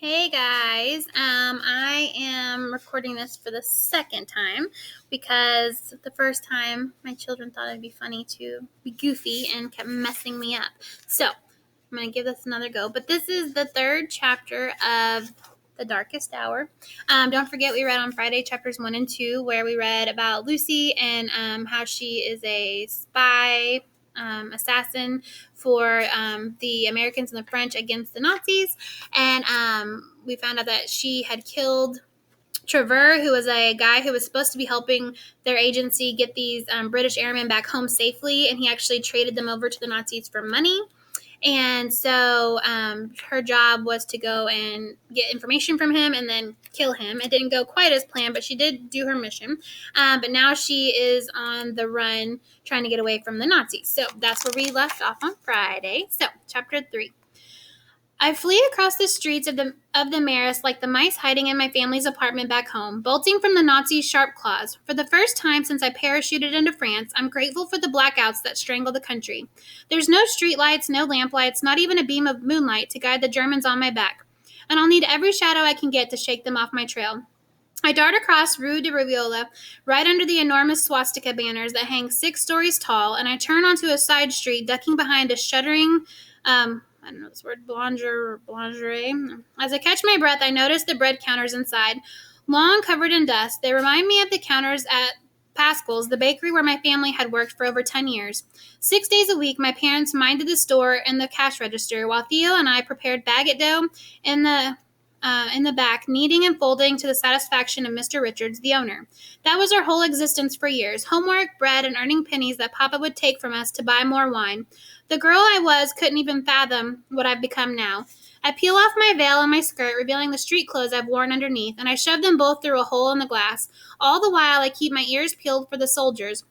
Hey guys, I am recording this for the second time because the first time my children thought it'd be funny to be goofy and kept messing me up. So I'm going to give this another go. But this is the third chapter of The Darkest Hour. Don't forget, we read on Friday chapters 1 and 2, where we read about Lucy and how she is a spy assassin for the Americans and the French against the Nazis. And we found out that she had killed Trevor, who was a guy who was supposed to be helping their agency get these British airmen back home safely, and he actually traded them over to the Nazis for money. And so her job was to go and get information from him and then kill him. It didn't go quite as planned, but she did do her mission. But now she is on the run trying to get away from the Nazis. So that's where we left off on Friday. So chapter 3. I flee across the streets of the Maris like the mice hiding in my family's apartment back home, bolting from the Nazis' sharp claws. For the first time since I parachuted into France, I'm grateful for the blackouts that strangle the country. There's no streetlights, no lamplights, not even a beam of moonlight to guide the Germans on my back. And I'll need every shadow I can get to shake them off my trail. I dart across Rue de Riviola, right under the enormous swastika banners that hang 6 stories tall, and I turn onto a side street, ducking behind a shuddering, I don't know this word, boulangerie. As I catch my breath, I notice the bread counters inside, long covered in dust. They remind me of the counters at Pascal's, the bakery where my family had worked for over 10 years. 6 days a week, my parents minded the store and the cash register, while Theo and I prepared baguette dough in the back, kneading and folding to the satisfaction of Mr. Richards, the owner. That was our whole existence for years, homework, bread, and earning pennies that Papa would take from us to buy more wine. The girl I was couldn't even fathom what I've become now. I peel off my veil and my skirt, revealing the street clothes I've worn underneath, and I shove them both through a hole in the glass. All the while, I keep my ears peeled for the soldiers.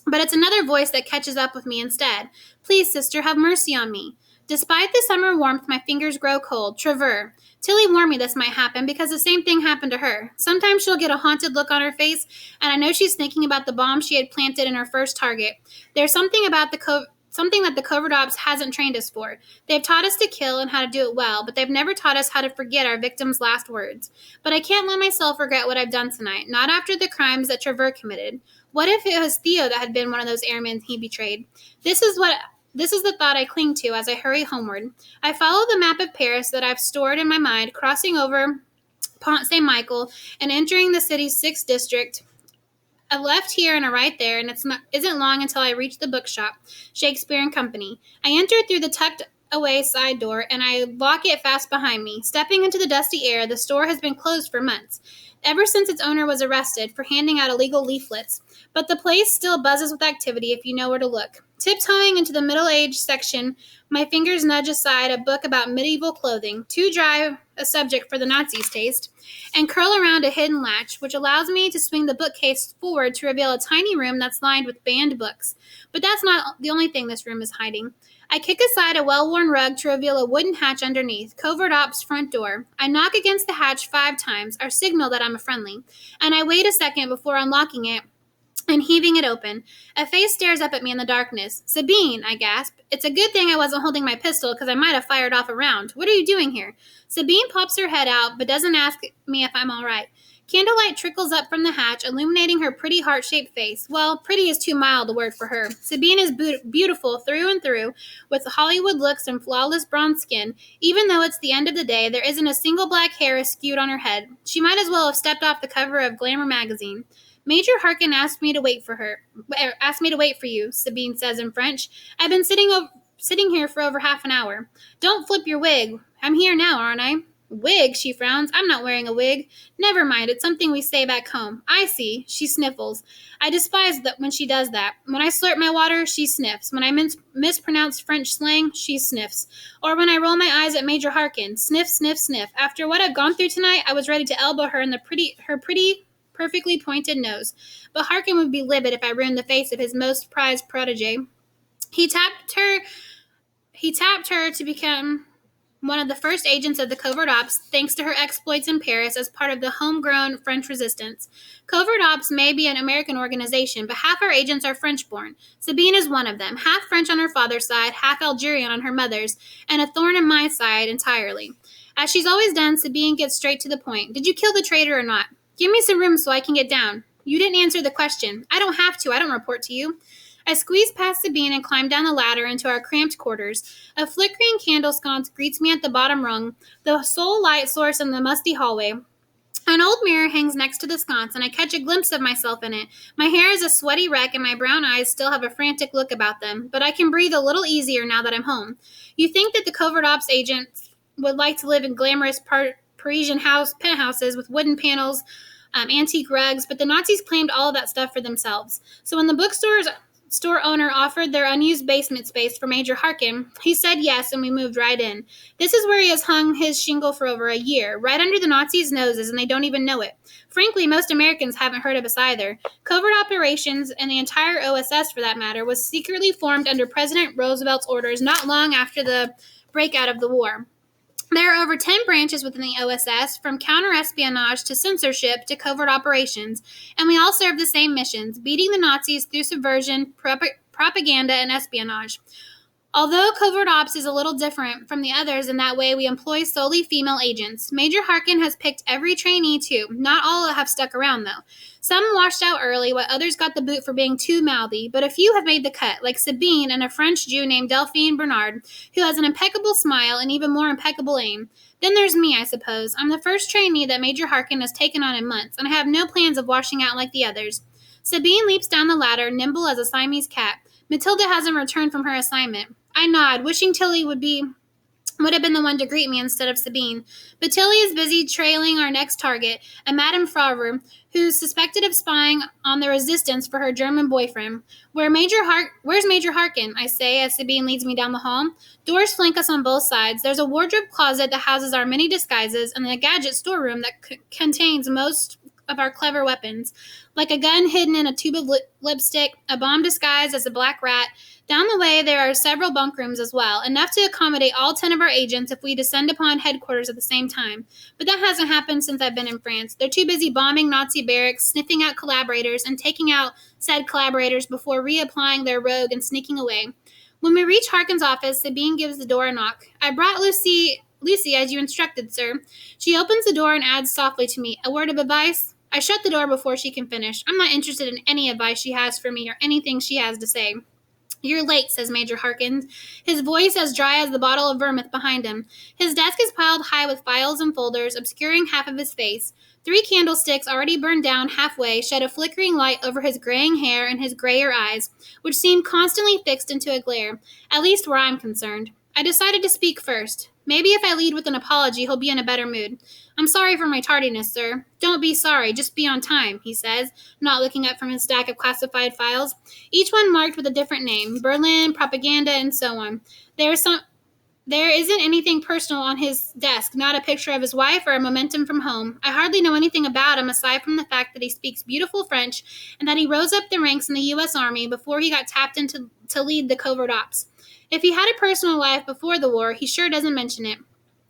But it's another voice that catches up with me instead. Please, sister, have mercy on me. Despite the summer warmth, my fingers grow cold. Trevor. Tilly warned me this might happen because the same thing happened to her. Sometimes she'll get a haunted look on her face, and I know she's thinking about the bomb she had planted in her first target. There's something that the covert ops hasn't trained us for. They've taught us to kill and how to do it well, but they've never taught us how to forget our victims' last words. But I can't let myself regret what I've done tonight, not after the crimes that Trevor committed. What if it was Theo that had been one of those airmen he betrayed? This is the thought I cling to as I hurry homeward. I follow the map of Paris that I've stored in my mind, crossing over Pont Saint-Michel and entering the city's 6th district. A left here and a right there, and isn't long until I reach the bookshop, Shakespeare and Company. I enter through the tucked-away side door, and I lock it fast behind me. Stepping into the dusty air, the store has been closed for months, ever since its owner was arrested for handing out illegal leaflets. But the place still buzzes with activity if you know where to look. Tiptoeing into the middle-aged section, my fingers nudge aside a book about medieval clothing, too dry a subject for the Nazis' taste, and curl around a hidden latch, which allows me to swing the bookcase forward to reveal a tiny room that's lined with banned books. But that's not the only thing this room is hiding. I kick aside a well-worn rug to reveal a wooden hatch underneath, covert ops' front door. I knock against the hatch 5 times, our signal that I'm a friendly, and I wait a second before unlocking it and heaving it open. A face stares up at me in the darkness. Sabine, I gasp. It's a good thing I wasn't holding my pistol, because I might have fired off a round. What are you doing here? Sabine pops her head out, but doesn't ask me if I'm all right. Candlelight trickles up from the hatch, illuminating her pretty heart-shaped face. Well, pretty is too mild a word for her. Sabine is beautiful through and through, with Hollywood looks and flawless bronze skin. Even though it's the end of the day, there isn't a single black hair askewed on her head. She might as well have stepped off the cover of Glamour magazine. Major Harkin asked me to wait for you, Sabine says in French. I've been sitting here for over half an hour. Don't flip your wig. I'm here now, aren't I? Wig, she frowns. I'm not wearing a wig. Never mind, it's something we say back home. I see. She sniffles. I despise that when she does that. When I slurp my water, she sniffs. When I mispronounce French slang, she sniffs. Or when I roll my eyes at Major Harkin. Sniff, sniff, sniff. After what I've gone through tonight, I was ready to elbow her in her pretty, perfectly pointed nose. But Harkin would be livid if I ruined the face of his most prized protege. He tapped her to become one of the first agents of the covert ops, thanks to her exploits in Paris as part of the homegrown French resistance. Covert ops may be an American organization, but half our agents are French-born. Sabine is one of them, half French on her father's side, half Algerian on her mother's, and a thorn in my side entirely. As she's always done, Sabine gets straight to the point. Did you kill the traitor or not? Give me some room so I can get down. You didn't answer the question. I don't have to. I don't report to you. I squeeze past Sabine and climb down the ladder into our cramped quarters. A flickering candle sconce greets me at the bottom rung, the sole light source in the musty hallway. An old mirror hangs next to the sconce, and I catch a glimpse of myself in it. My hair is a sweaty wreck, and my brown eyes still have a frantic look about them, but I can breathe a little easier now that I'm home. You think that the covert ops agents would like to live in glamorous Parisian penthouses with wooden panels, antique rugs, but the Nazis claimed all of that stuff for themselves. So when the store owner offered their unused basement space for Major Harkin, he said yes, and we moved right in. This is where he has hung his shingle for over a year, right under the Nazis' noses, and they don't even know it. Frankly, most Americans haven't heard of us either. Covert operations, and the entire OSS for that matter, was secretly formed under President Roosevelt's orders not long after the breakout of the war. There are over 10 branches within the OSS, from counter-espionage to censorship to covert operations, and we all serve the same missions, beating the Nazis through subversion, propaganda, and espionage. Although covert ops is a little different from the others in that way we employ solely female agents, Major Harkin has picked every trainee too. Not all have stuck around though. Some washed out early, while others got the boot for being too mouthy, but a few have made the cut, like Sabine and a French Jew named Delphine Bernard, who has an impeccable smile and even more impeccable aim. Then there's me, I suppose. I'm the first trainee that Major Harkin has taken on in months, and I have no plans of washing out like the others. Sabine leaps down the ladder, nimble as a Siamese cat. Matilda hasn't returned from her assignment. I nod, wishing Tilly would have been the one to greet me instead of Sabine. But Tilly is busy trailing our next target, a Madame Favre, who's suspected of spying on the resistance for her German boyfriend. Where's Major Harkin? I say as Sabine leads me down the hall. Doors flank us on both sides. There's a wardrobe closet that houses our many disguises, and a gadget storeroom that contains most of our clever weapons, like a gun hidden in a tube of lipstick, a bomb disguised as a black rat. Down the way, there are several bunk rooms as well, enough to accommodate all 10 of our agents if we descend upon headquarters at the same time. But that hasn't happened since I've been in France. They're too busy bombing Nazi barracks, sniffing out collaborators, and taking out said collaborators before reapplying their rogue and sneaking away. When we reach Harkin's office, Sabine gives the door a knock. I brought Lucy, as you instructed, sir. She opens the door and adds softly to me, a word of advice? I shut the door before she can finish. I'm not interested in any advice she has for me or anything she has to say. You're late, says Major Harkin, his voice as dry as the bottle of vermouth behind him. His desk is piled high with files and folders, obscuring half of his face. 3 candlesticks, already burned down halfway, shed a flickering light over his graying hair and his grayer eyes, which seem constantly fixed into a glare, at least where I'm concerned. I decided to speak first. Maybe if I lead with an apology, he'll be in a better mood. I'm sorry for my tardiness, sir. Don't be sorry, just be on time, he says, not looking up from his stack of classified files, each one marked with a different name, Berlin, propaganda, and so on. There isn't anything personal on his desk, not a picture of his wife or a momentum from home. I hardly know anything about him aside from the fact that he speaks beautiful French and that he rose up the ranks in the U.S. Army before he got tapped into to lead the covert ops. If he had a personal life before the war, he sure doesn't mention it.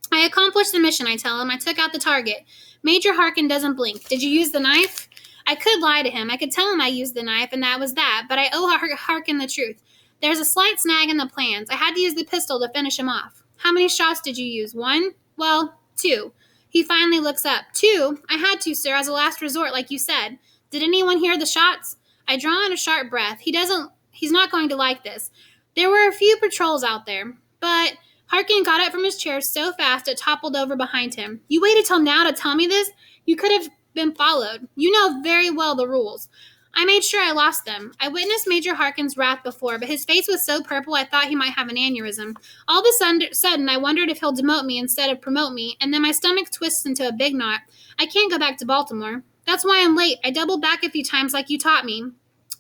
I accomplished the mission, I tell him. I took out the target. Major Harkin doesn't blink. Did you use the knife? I could lie to him. I could tell him I used the knife, and that was that, but I owe Harkin the truth. There's a slight snag in the plans. I had to use the pistol to finish him off. How many shots did you use? 1? Well, 2. He finally looks up. 2? I had to, sir, as a last resort, like you said. Did anyone hear the shots? I draw in a sharp breath. He's not going to like this. There were a few patrols out there, but Harkin got up from his chair so fast it toppled over behind him. You waited till now to tell me this? You could have been followed. You know very well the rules. I made sure I lost them. I witnessed Major Harkin's wrath before, but his face was so purple I thought he might have an aneurysm. All of a sudden, I wondered if he'll demote me instead of promote me, and then my stomach twists into a big knot. I can't go back to Baltimore. That's why I'm late. I doubled back a few times like you taught me.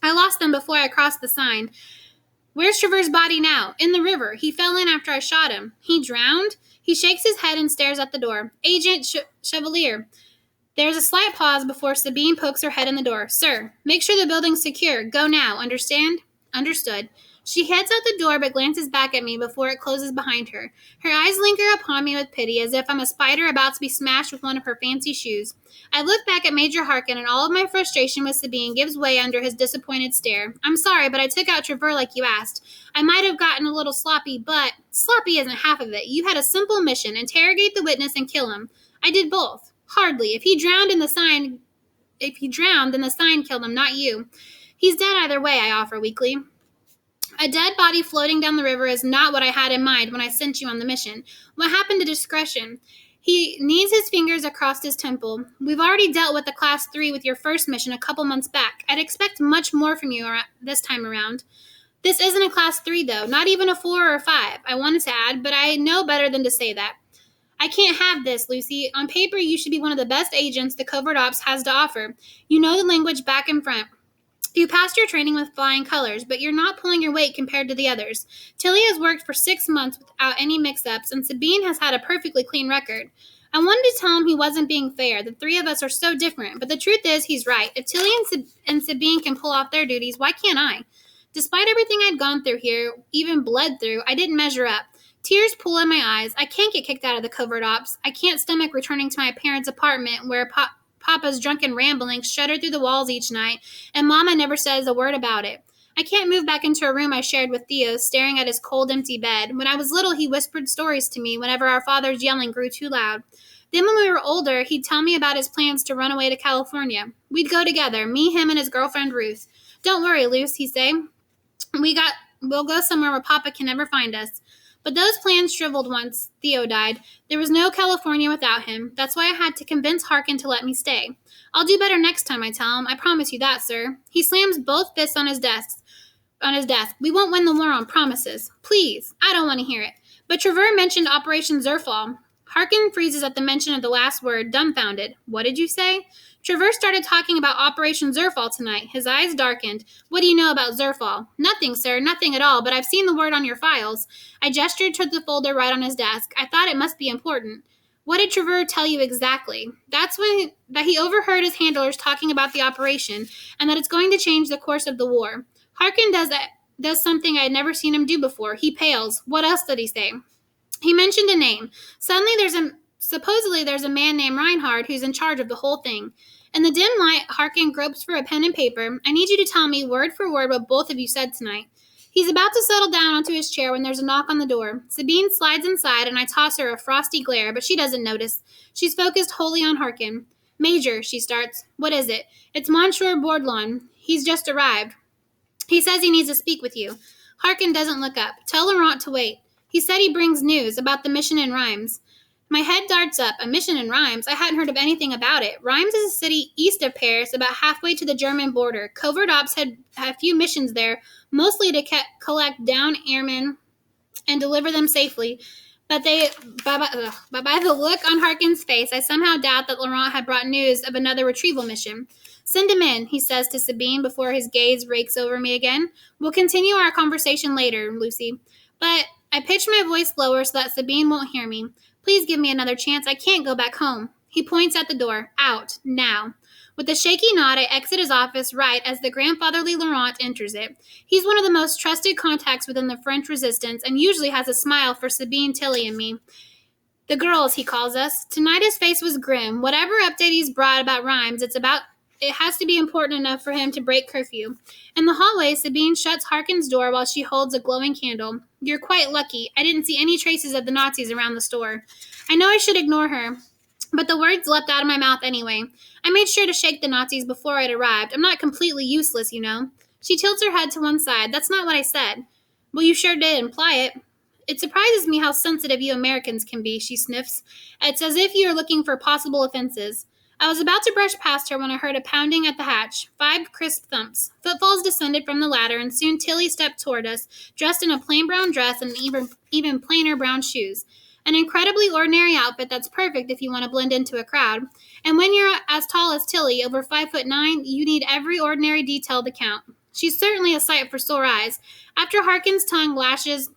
I lost them before I crossed the sign. Where's Trevor's body now? In the river. He fell in after I shot him. He drowned? He shakes his head and stares at the door. Agent Chevalier. There's a slight pause before Sabine pokes her head in the door. Sir, make sure the building's secure. Go now. Understand? Understood. She heads out the door but glances back at me before it closes behind her. Her eyes linger upon me with pity, as if I'm a spider about to be smashed with one of her fancy shoes. I look back at Major Harkin, and all of my frustration with Sabine gives way under his disappointed stare. I'm sorry, but I took out Trevor like you asked. I might have gotten a little sloppy, but sloppy isn't half of it. You had a simple mission: interrogate the witness and kill him. I did both. Hardly. If he drowned, then the sign killed him, not you. He's dead either way, I offer weakly. A dead body floating down the river is not what I had in mind when I sent you on the mission. What happened to discretion? He kneads his fingers across his temple. We've already dealt with the Class 3 with your first mission a couple months back. I'd expect much more from you this time around. This isn't a Class 3, though, not even a 4 or a 5, I wanted to add, but I know better than to say that. I can't have this, Lucy. On paper, you should be one of the best agents the Covert Ops has to offer. You know the language back and front. You passed your training with flying colors, but you're not pulling your weight compared to the others. Tilly has worked for 6 months without any mix-ups, and Sabine has had a perfectly clean record. I wanted to tell him he wasn't being fair. The three of us are so different, but the truth is he's right. If Tilly and Sabine can pull off their duties, why can't I? Despite everything I'd gone through here, even bled through, I didn't measure up. Tears pool in my eyes. I can't get kicked out of the Covert Ops. I can't stomach returning to my parents' apartment where Papa's drunken ramblings shudder through the walls each night, and Mama never says a word about it. I can't move back into a room I shared with Theo, staring at his cold, empty bed. When I was little, he whispered stories to me whenever our father's yelling grew too loud. Then when we were older, he'd tell me about his plans to run away to California. We'd go together, me, him, and his girlfriend Ruth. Don't worry, Luce, he'd say. We'll go somewhere where Papa can never find us. But those plans shriveled once Theo died. There was no California without him. That's why I had to convince Harkin to let me stay. I'll do better next time, I tell him. I promise you that, sir. He slams both fists on his desk. We won't win the war on promises. Please. I don't want to hear it. But Trevor mentioned Operation Zerfall. Harkin freezes at the mention of the last word, dumbfounded. What did you say? Trevor started talking about Operation Zerfall tonight. His eyes darkened. What do you know about Zerfall? Nothing, sir, nothing at all, but I've seen the word on your files. I gestured toward the folder right on his desk. I thought it must be important. What did Trevor tell you exactly? That he overheard his handlers talking about the operation, and that it's going to change the course of the war. Harkin does something I had never seen him do before. He pales. What else did he say? He mentioned a name. Supposedly there's a man named Reinhard who's in charge of the whole thing. In the dim light, Harkin gropes for a pen and paper. I need you to tell me word for word what both of you said tonight. He's about to settle down onto his chair when there's a knock on the door. Sabine slides inside, and I toss her a frosty glare, but she doesn't notice. She's focused wholly on Harkin. Major, she starts. What is it? It's Monsieur Bourdlon. He's just arrived. He says he needs to speak with you. Harkin doesn't look up. Tell Laurent to wait. He said he brings news about the mission in Reims. My head darts up. A mission in Reims? I hadn't heard of anything about it. Reims is a city east of Paris, about halfway to the German border. Covert Ops had a few missions there, mostly to collect downed airmen and deliver them safely. But by the look on Harkin's face, I somehow doubt that Laurent had brought news of another retrieval mission. Send him in, he says to Sabine before his gaze rakes over me again. We'll continue our conversation later, Lucy. But I pitch my voice lower so that Sabine won't hear me. Please give me another chance. I can't go back home. He points at the door. Out. Now. With a shaky nod, I exit his office right as the grandfatherly Laurent enters it. He's one of the most trusted contacts within the French resistance and usually has a smile for Sabine, Tilly, and me. The girls, he calls us. Tonight his face was grim. Whatever update he's brought about Reims, it has to be important enough for him to break curfew. In the hallway, Sabine shuts Harkin's door while she holds a glowing candle. You're quite lucky. I didn't see any traces of the Nazis around the store. I know I should ignore her, but the words leapt out of my mouth anyway. I made sure to shake the Nazis before I'd arrived. I'm not completely useless, you know. She tilts her head to one side. That's not what I said. Well, you sure did imply it. It surprises me how sensitive you Americans can be, she sniffs. It's as if you are looking for possible offenses. I was about to brush past her when I heard a pounding at the hatch. 5 crisp thumps. Footfalls descended from the ladder, and soon Tilly stepped toward us, dressed in a plain brown dress and even plainer brown shoes. An incredibly ordinary outfit that's perfect if you want to blend into a crowd. And when you're as tall as Tilly, over 5'9", you need every ordinary detail to count. She's certainly a sight for sore eyes. After Harkin's tongue lashes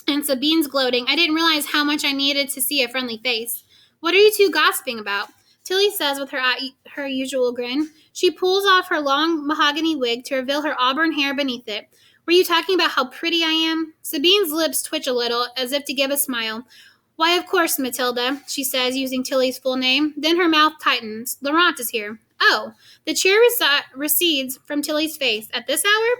and Sabine's gloating, I didn't realize how much I needed to see a friendly face. What are you two gossiping about? Tilly says with her usual grin. She pulls off her long mahogany wig to reveal her auburn hair beneath it. Were you talking about how pretty I am? Sabine's lips twitch a little, as if to give a smile. Why, of course, Matilda, she says, using Tilly's full name. Then her mouth tightens. Laurent is here. Oh, the cheer recedes from Tilly's face. At this hour?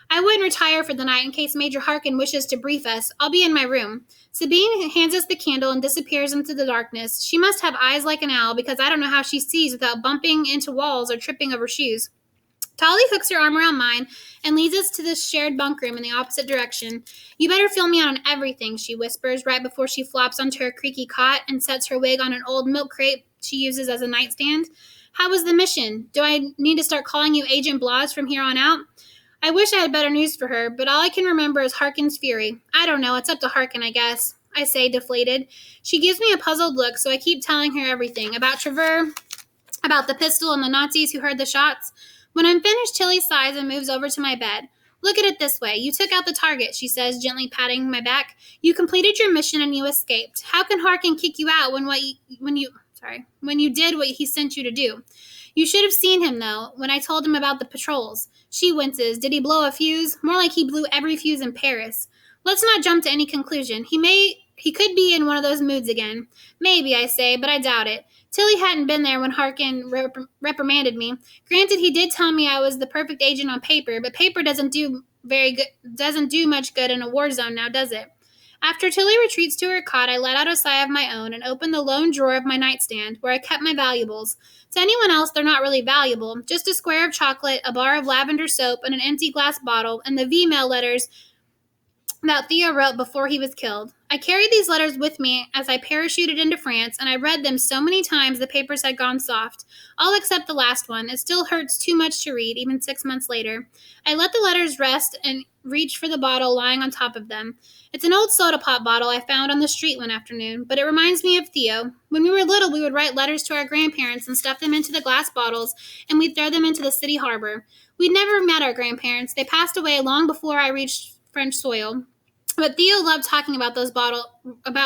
I wouldn't retire for the night in case Major Harkin wishes to brief us. I'll be in my room. Sabine hands us the candle and disappears into the darkness. She must have eyes like an owl because I don't know how she sees without bumping into walls or tripping over shoes. Tolly hooks her arm around mine and leads us to the shared bunk room in the opposite direction. You better fill me out on everything, she whispers right before she flops onto her creaky cot and sets her wig on an old milk crate she uses as a nightstand. How was the mission? Do I need to start calling you Agent Blas from here on out? I wish I had better news for her, but all I can remember is Harkin's fury. I don't know, it's up to Harkin, I guess, I say, deflated. She gives me a puzzled look, so I keep telling her everything. About Trevor, about the pistol and the Nazis who heard the shots. When I'm finished, Tilly sighs and moves over to my bed. Look at it this way. You took out the target, she says, gently patting my back. You completed your mission and you escaped. How can Harkin kick you out when you did what he sent you to do? You should have seen him, though, when I told him about the patrols. She winces. Did he blow a fuse? More like he blew every fuse in Paris. Let's not jump to any conclusion. He could be in one of those moods again. Maybe, I say, but I doubt it. Tilly hadn't been there when Harkin reprimanded me. Granted, he did tell me I was the perfect agent on paper, but paper doesn't do much good in a war zone now, does it? After Tilly retreats to her cot, I let out a sigh of my own and open the lone drawer of my nightstand, where I kept my valuables. To anyone else, they're not really valuable. Just a square of chocolate, a bar of lavender soap, and an empty glass bottle, and the V-mail letters that Theo wrote before he was killed. I carried these letters with me as I parachuted into France, and I read them so many times the papers had gone soft. All except the last one. It still hurts too much to read, even 6 months later. I let the letters rest and reached for the bottle lying on top of them. It's an old soda pop bottle I found on the street one afternoon, but it reminds me of Theo. When we were little, we would write letters to our grandparents and stuff them into the glass bottles, and we'd throw them into the city harbor. We'd never met our grandparents. They passed away long before I reached French soil. But Theo loved talking about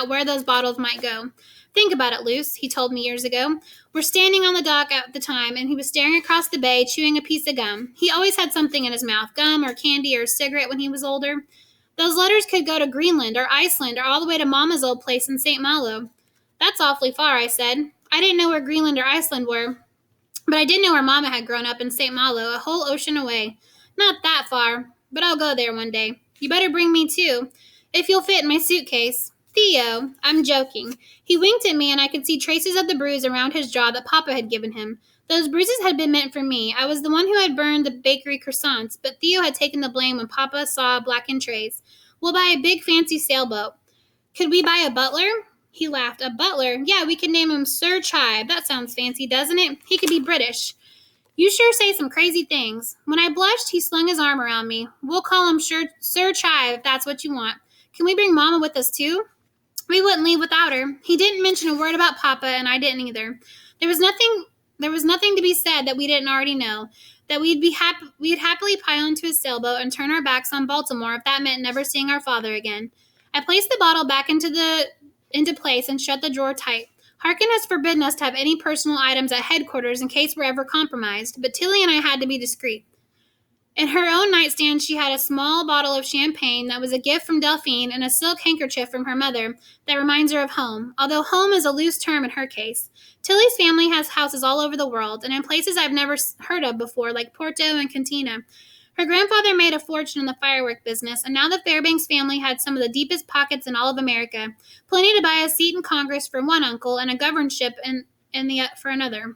where those bottles might go. Think about it, Luce, he told me years ago. We're standing on the dock at the time, and he was staring across the bay, chewing a piece of gum. He always had something in his mouth, gum or candy or a cigarette when he was older. Those letters could go to Greenland or Iceland or all the way to Mama's old place in St. Malo. That's awfully far, I said. I didn't know where Greenland or Iceland were, but I did know where Mama had grown up in St. Malo, a whole ocean away. Not that far, but I'll go there one day. You better bring me too, if you'll fit in my suitcase. Theo, I'm joking. He winked at me and I could see traces of the bruise around his jaw that Papa had given him. Those bruises had been meant for me. I was the one who had burned the bakery croissants, but Theo had taken the blame when Papa saw blackened trays. We'll buy a big fancy sailboat. Could we buy a butler? He laughed. A butler? Yeah, we could name him Sir Chive. That sounds fancy, doesn't it? He could be British. You sure say some crazy things. When I blushed, he slung his arm around me. We'll call him Sir Chive if that's what you want. Can we bring Mama with us too? We wouldn't leave without her. He didn't mention a word about Papa, and I didn't either. There was nothing to be said that we didn't already know. That we'd happily pile into a sailboat and turn our backs on Baltimore if that meant never seeing our father again. I placed the bottle back into place and shut the drawer tight. Harkin has forbidden us to have any personal items at headquarters in case we're ever compromised, but Tilly and I had to be discreet. In her own nightstand, she had a small bottle of champagne that was a gift from Delphine and a silk handkerchief from her mother that reminds her of home, although home is a loose term in her case. Tilly's family has houses all over the world and in places I've never heard of before, like Porto and Cantina. Her grandfather made a fortune in the firework business, and now the Fairbanks family had some of the deepest pockets in all of America, plenty to buy a seat in Congress for one uncle and a governorship for another.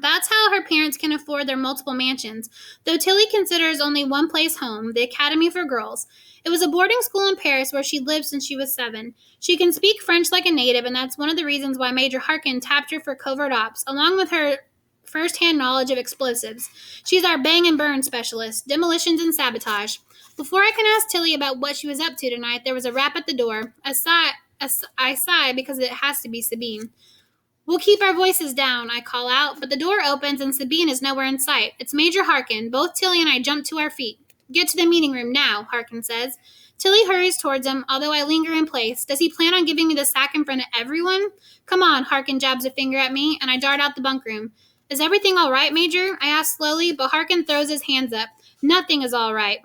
That's how her parents can afford their multiple mansions, though Tilly considers only one place home, the Academy for Girls. It was a boarding school in Paris where she'd lived since she was 7. She can speak French like a native, and that's one of the reasons why Major Harkin tapped her for covert ops, along with her first-hand knowledge of explosives. She's our bang and burn specialist, demolitions and sabotage. Before I can ask Tilly about what she was up to tonight, there was a rap at the door. I sigh because it has to be Sabine. We'll keep our voices down, I call out, but the door opens and Sabine is nowhere in sight. It's Major Harkin. Both Tilly and I jump to our feet. Get to the meeting room now, Harkin says. Tilly hurries towards him, although I linger in place. Does he plan on giving me the sack in front of everyone? Come on, Harkin jabs a finger at me, and I dart out the bunk room. Is everything all right, Major? I ask slowly, but Harkin throws his hands up. Nothing is all right.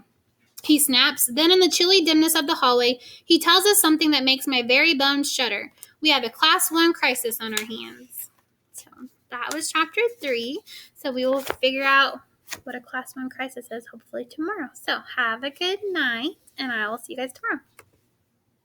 He snaps. Then, in the chilly dimness of the hallway, he tells us something that makes my very bones shudder. We have a Class 1 crisis on our hands. So, that was chapter 3. So, we will figure out what a Class 1 crisis is hopefully tomorrow. So, have a good night, and I will see you guys tomorrow.